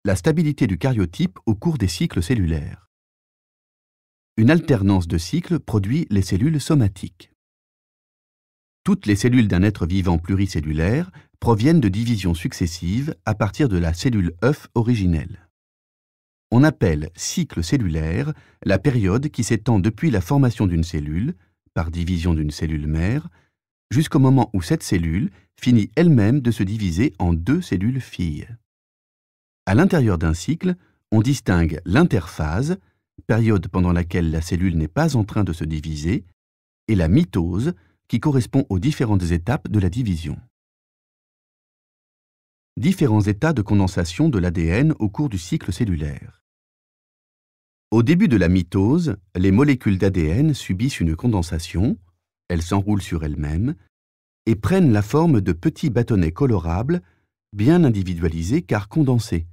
La stabilité du caryotype au cours des cycles cellulaires. Une alternance de cycles produit les cellules somatiques. Toutes les cellules d'un être vivant pluricellulaire proviennent de divisions successives à partir de la cellule œuf originelle. On appelle cycle cellulaire la période qui s'étend depuis la formation d'une cellule, par division d'une cellule mère, jusqu'au moment où cette cellule finit elle-même de se diviser en deux cellules filles. À l'intérieur d'un cycle, on distingue l'interphase, période pendant laquelle la cellule n'est pas en train de se diviser, et la mitose, qui correspond aux différentes étapes de la division. Différents états de condensation de l'ADN au cours du cycle cellulaire. Au début de la mitose, les molécules d'ADN subissent une condensation, elles s'enroulent sur elles-mêmes, et prennent la forme de petits bâtonnets colorables, bien individualisés car condensés,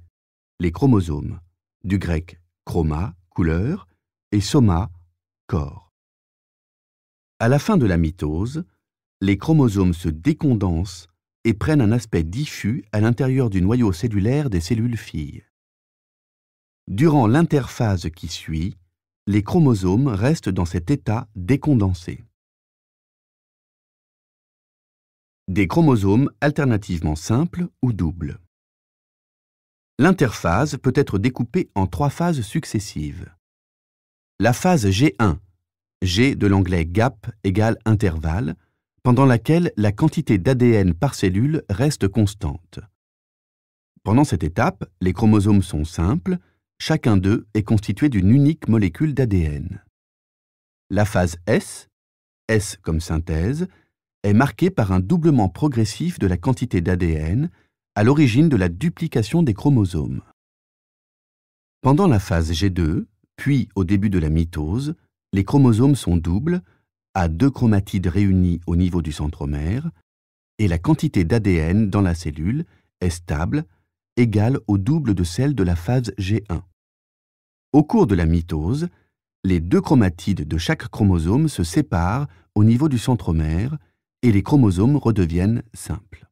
les chromosomes, du grec chroma, couleur, et soma, corps. À la fin de la mitose, les chromosomes se décondensent et prennent un aspect diffus à l'intérieur du noyau cellulaire des cellules filles. Durant l'interphase qui suit, les chromosomes restent dans cet état décondensé. Des chromosomes alternativement simples ou doubles. L'interphase peut être découpée en 3 phases successives. La phase G1, G de l'anglais gap égale intervalle, pendant laquelle la quantité d'ADN par cellule reste constante. Pendant cette étape, les chromosomes sont simples, chacun d'eux est constitué d'une unique molécule d'ADN. La phase S, S comme synthèse, est marquée par un doublement progressif de la quantité d'ADN à l'origine de la duplication des chromosomes. Pendant la phase G2, puis au début de la mitose, les chromosomes sont doubles, à 2 chromatides réunies au niveau du centromère, et la quantité d'ADN dans la cellule est stable, égale au double de celle de la phase G1. Au cours de la mitose, les 2 chromatides de chaque chromosome se séparent au niveau du centromère et les chromosomes redeviennent simples.